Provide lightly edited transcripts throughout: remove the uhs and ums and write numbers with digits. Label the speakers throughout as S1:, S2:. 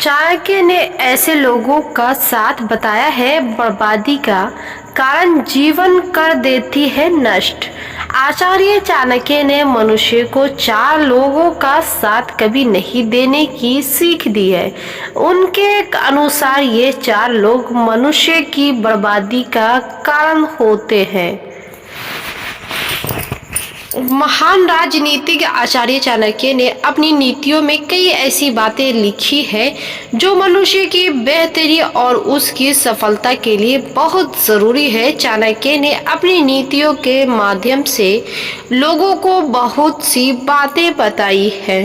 S1: चाणक्य ने ऐसे लोगों का साथ बताया है बर्बादी का कारण जीवन कर देती है नष्ट। आचार्य चाणक्य ने मनुष्य को 4 लोगों का साथ कभी नहीं देने की सीख दी है। उनके अनुसार ये 4 लोग मनुष्य की बर्बादी का कारण होते हैं। महान राजनीतिज्ञ आचार्य चाणक्य ने अपनी नीतियों में कई ऐसी बातें लिखी है जो मनुष्य की बेहतरी और उसकी सफलता के लिए बहुत जरूरी है। चाणक्य ने अपनी नीतियों के माध्यम से लोगों को बहुत सी बातें बताई है।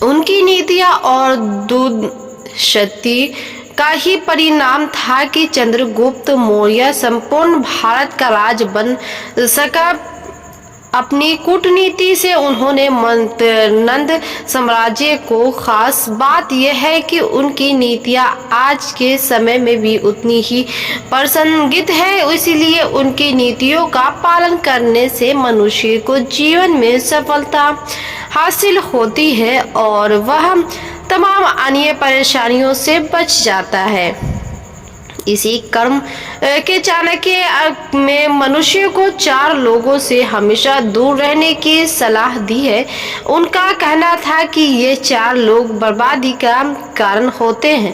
S1: उनकी नीतियां और दूरदृष्टि का ही परिणाम था कि चंद्रगुप्त मौर्य संपूर्ण भारत का राज बन सका। अपनी कूटनीति से उन्होंने नंद साम्राज्य को खास बात यह है कि उनकी नीतियां आज के समय में भी उतनी ही प्रासंगिक है। इसलिए उनकी नीतियों का पालन करने से मनुष्य को जीवन में सफलता हासिल होती है और वह तमाम अन्य परेशानियों से बच जाता है। इसी कर्म के चाणक्य में मनुष्य को 4 लोगों से हमेशा दूर रहने की सलाह दी है। उनका कहना था कि ये 4 लोग बर्बादी का कारण होते हैं।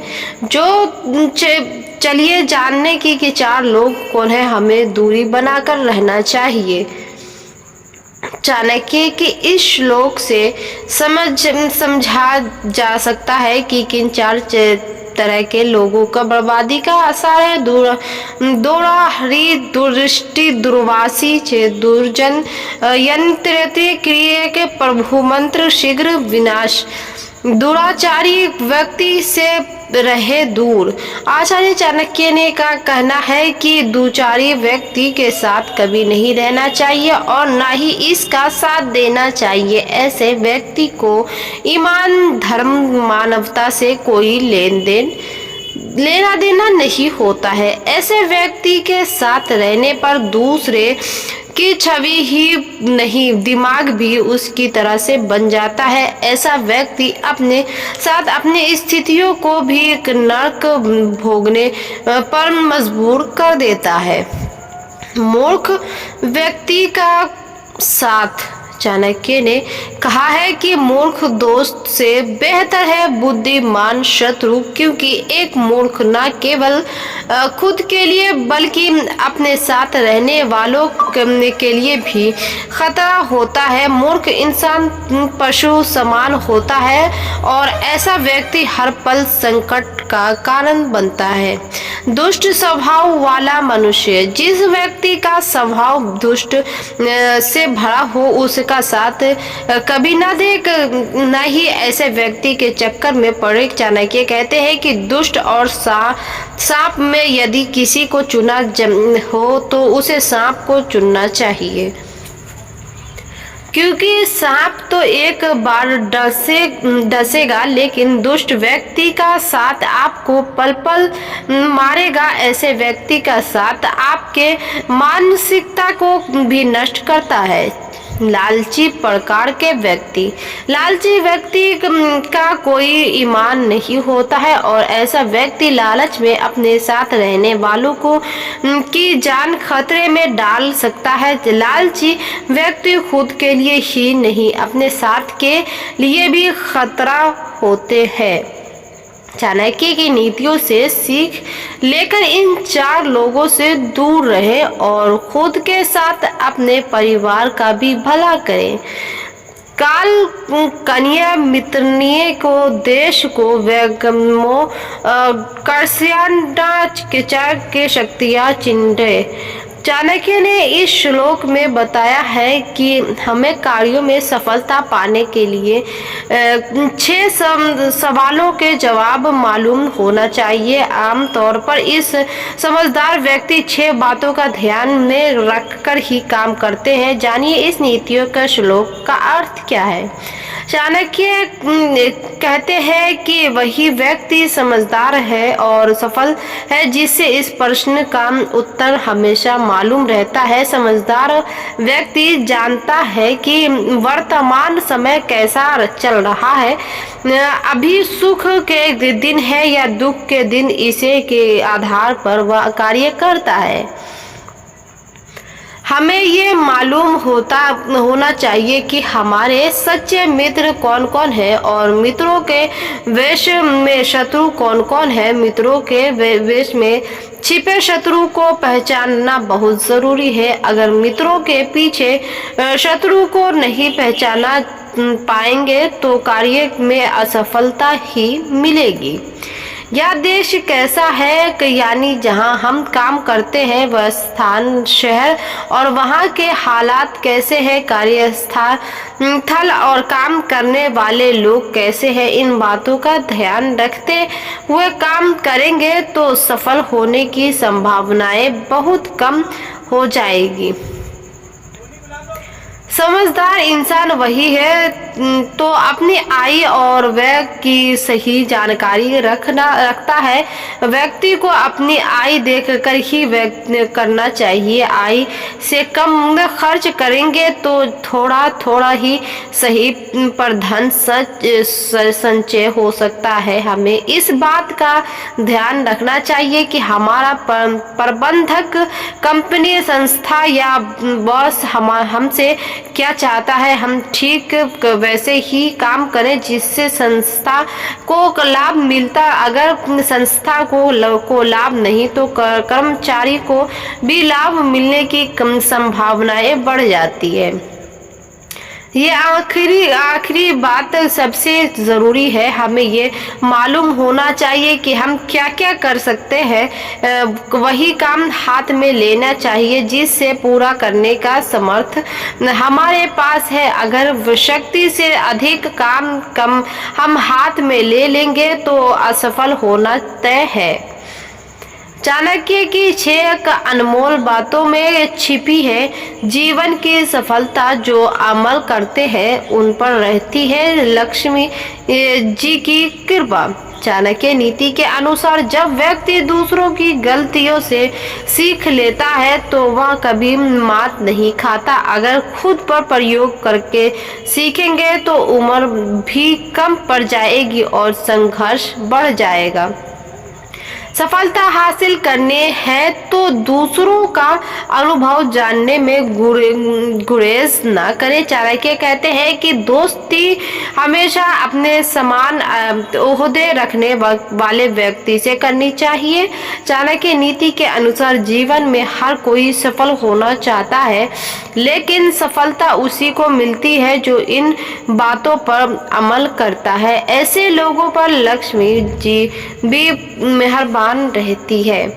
S1: चलिए जानने की 4 लोग कौन है, हमें दूरी बनाकर रहना चाहिए। चाणक्य के इस श्लोक से समझा जा सकता है कि किन 4 तरह के लोगों का बर्बादी का असर है। दोराहरी, दुर्दृष्टि, दुर्वासी, दुर्जन, यंत्र क्रिय के प्रभु मंत्र, शीघ्र विनाश, दुराचारी व्यक्ति से रहे दूर। आचार्य चाणक्य ने का कहना है कि दुराचारी व्यक्ति के साथ कभी नहीं रहना चाहिए और ना ही इसका साथ देना चाहिए। ऐसे व्यक्ति को ईमान, धर्म, मानवता से कोई लेना देना नहीं होता है। ऐसे व्यक्ति के साथ रहने पर दूसरे की छवि ही नहीं, दिमाग भी उसकी तरह से बन जाता है। ऐसा व्यक्ति अपने साथ अपनी स्थितियों को भी नरक भोगने पर मजबूर कर देता है। मूर्ख व्यक्ति का साथ, चाणक्य ने कहा है कि मूर्ख दोस्त से बेहतर है बुद्धिमान शत्रु, क्योंकि एक मूर्ख न केवल खुद के लिए बल्कि अपने साथ रहने वालों के लिए भी खतरा होता है। मूर्ख इंसान पशु समान होता है और ऐसा व्यक्ति हर पल संकट का कारण बनता है। दुष्ट स्वभाव वाला मनुष्य, जिस व्यक्ति का स्वभाव दुष्ट से भरा हो उसका साथ कभी ना दे, न ही ऐसे व्यक्ति के चक्कर में पड़े। चाणक्य कहते हैं कि दुष्ट और सांप में यदि किसी को चुना हो तो उसे सांप को चुनना चाहिए, क्योंकि सांप तो एक बार डसेगा लेकिन दुष्ट व्यक्ति का साथ आपको पल पल मारेगा। ऐसे व्यक्ति का साथ आपके मानसिकता को भी नष्ट करता है। लालची प्रकार के व्यक्ति, लालची व्यक्ति का कोई ईमान नहीं होता है और ऐसा व्यक्ति लालच में अपने साथ रहने वालों को की जान खतरे में डाल सकता है। लालची व्यक्ति खुद के लिए ही नहीं अपने साथ के लिए भी खतरा होते हैं। चाणक्य की नीतियों से सीख लेकर इन 4 लोगों से दूर रहें और खुद के साथ अपने परिवार का भी भला करें। काल कन्या मित्रनीय को देश को वैगमो कर्ष्यान्डा के शक्तियाँ चिन्हे। चाणक्य ने इस श्लोक में बताया है कि हमें कार्यों में सफलता पाने के लिए 6 सवालों के जवाब मालूम होना चाहिए। आमतौर पर इस समझदार व्यक्ति 6 बातों का ध्यान में रखकर ही काम करते हैं। जानिए इस नीतियों का श्लोक का अर्थ क्या है। चाणक्य कहते हैं कि वही व्यक्ति समझदार है और सफल है जिससे इस प्रश्न का उत्तर हमेशा मालूम रहता है। समझदार व्यक्ति जानता है कि वर्तमान समय कैसा चल रहा है, अभी सुख के दिन है या दुख के दिन, इसे के आधार पर वह कार्य करता है। हमें ये मालूम होना चाहिए कि हमारे सच्चे मित्र कौन कौन है और मित्रों के वेश में शत्रु कौन कौन है। मित्रों के वेश में छिपे शत्रु को पहचानना बहुत जरूरी है। अगर मित्रों के पीछे शत्रु को नहीं पहचाना पाएंगे तो कार्य में असफलता ही मिलेगी। यह देश कैसा है कि यानी जहां हम काम करते हैं वह स्थान, शहर और वहां के हालात कैसे हैं, कार्यस्थल और काम करने वाले लोग कैसे हैं, इन बातों का ध्यान रखते हुए काम करेंगे तो सफल होने की संभावनाएं बहुत कम हो जाएगी। समझदार इंसान वही है तो अपनी आय और व्यय की सही जानकारी रखता है। व्यक्ति को अपनी आय देखकर ही व्यय करना चाहिए। आय से कम खर्च करेंगे तो थोड़ा थोड़ा ही सही पर धन संचय हो सकता है। हमें इस बात का ध्यान रखना चाहिए कि हमारा प्रबंधक, कंपनी, संस्था या बॉस हमसे क्या चाहता है, हम ठीक वैसे ही काम करें जिससे संस्था को लाभ मिलता। अगर संस्था को लाभ नहीं तो कर्मचारी को भी लाभ मिलने की कम संभावनाएं बढ़ जाती है। ये आखिरी बात सबसे जरूरी है। हमें ये मालूम होना चाहिए कि हम क्या क्या कर सकते हैं, वही काम हाथ में लेना चाहिए जिससे पूरा करने का समर्थ हमारे पास है। अगर शक्ति से अधिक काम हम हाथ में ले लेंगे तो असफल होना तय है। चाणक्य की 6 अनमोल बातों में छिपी है जीवन की सफलता। जो अमल करते हैं उन पर रहती है लक्ष्मी जी की कृपा। चाणक्य नीति के अनुसार जब व्यक्ति दूसरों की गलतियों से सीख लेता है तो वह कभी मात नहीं खाता। अगर खुद पर प्रयोग करके सीखेंगे तो उम्र भी कम पड़ जाएगी और संघर्ष बढ़ जाएगा। सफलता हासिल करने है तो दूसरों का अनुभव जानने में गुरेज न करें। चाणक्य कहते हैं कि दोस्ती हमेशा अपने समान ओहदे रखने वाले व्यक्ति से करनी चाहिए। चाणक्य नीति के अनुसार जीवन में हर कोई सफल होना चाहता है, लेकिन सफलता उसी को मिलती है जो इन बातों पर अमल करता है। ऐसे लोगों पर लक्ष्मी जी भी मेहरबान रहती है।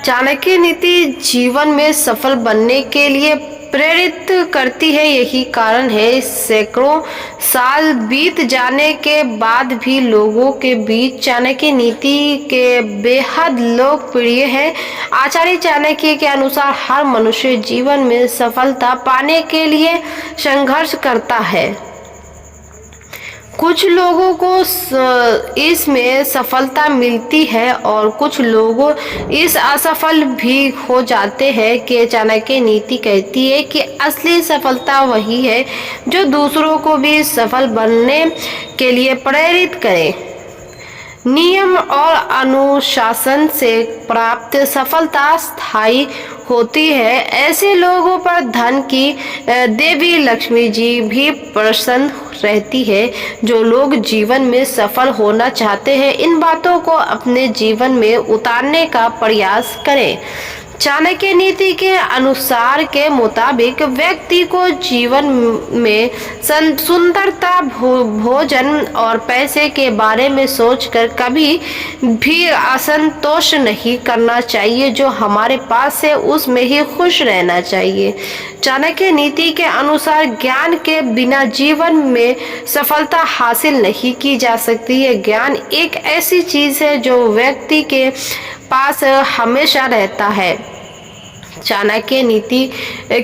S1: चाणक्य नीति जीवन में सफल बनने के लिए प्रेरित करती है। यही कारण है सैकड़ों साल बीत जाने के बाद भी लोगों के बीच चाणक्य नीति के बेहद लोकप्रिय है। आचार्य चाणक्य के अनुसार हर मनुष्य जीवन में सफलता पाने के लिए संघर्ष करता है। कुछ लोगों को इसमें सफलता मिलती है और कुछ लोग इस असफल भी हो जाते हैं। कि चाणक्य नीति कहती है कि असली सफलता वही है जो दूसरों को भी सफल बनने के लिए प्रेरित करे। नियम और अनुशासन से प्राप्त सफलता स्थायी होती है। ऐसे लोगों पर धन की देवी लक्ष्मी जी भी प्रसन्न रहती है। जो लोग जीवन में सफल होना चाहते हैं इन बातों को अपने जीवन में उतारने का प्रयास करें। चाणक्य नीति के अनुसार के मुताबिक व्यक्ति को जीवन में सुंदरता, भोजन और पैसे के बारे में सोचकर कभी भी असंतोष नहीं करना चाहिए। जो हमारे पास है उसमें ही खुश रहना चाहिए। चाणक्य नीति के अनुसार ज्ञान के बिना जीवन में सफलता हासिल नहीं की जा सकती है। ज्ञान एक ऐसी चीज है जो व्यक्ति के पास हमेशा रहता है। चाणक्य नीति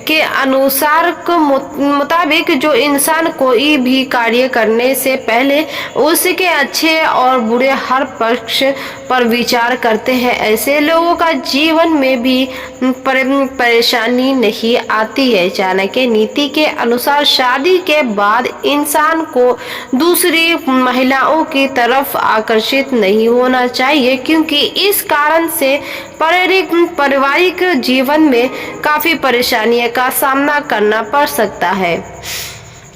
S1: के अनुसार मुताबिक जो इंसान कोई भी कार्य करने से पहले उसके अच्छे और बुरे हर पक्ष पर विचार करते हैं, ऐसे लोगों का जीवन में भी परेशानी नहीं आती है। चाणक्य नीति के अनुसार शादी के बाद इंसान को दूसरी महिलाओं की तरफ आकर्षित नहीं होना चाहिए, क्योंकि इस कारण से पारिवारिक जीवन में काफी परेशानियों का सामना करना पड़ सकता है।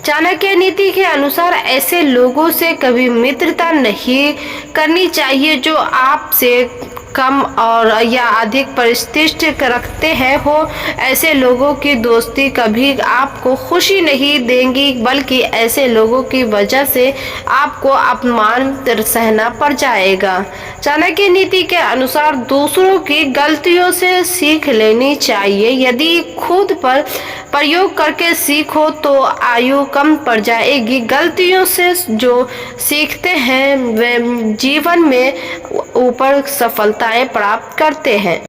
S1: चाणक्य नीति के अनुसार ऐसे लोगों से कभी मित्रता नहीं करनी चाहिए जो आपसे कम और या अधिक प्रतिष्ठा रखते हैं हो। ऐसे लोगों की दोस्ती कभी आपको खुशी नहीं देंगी, बल्कि ऐसे लोगों की वजह से आपको अपमान सहना पड़ जाएगा। चाणक्य नीति के अनुसार दूसरों की गलतियों से सीख लेनी चाहिए। यदि खुद पर प्रयोग करके सीखो तो आयु कम पड़ जाएगी। गलतियों से जो सीखते हैं वे जीवन में ऊपर सफलताएं प्राप्त करते हैं।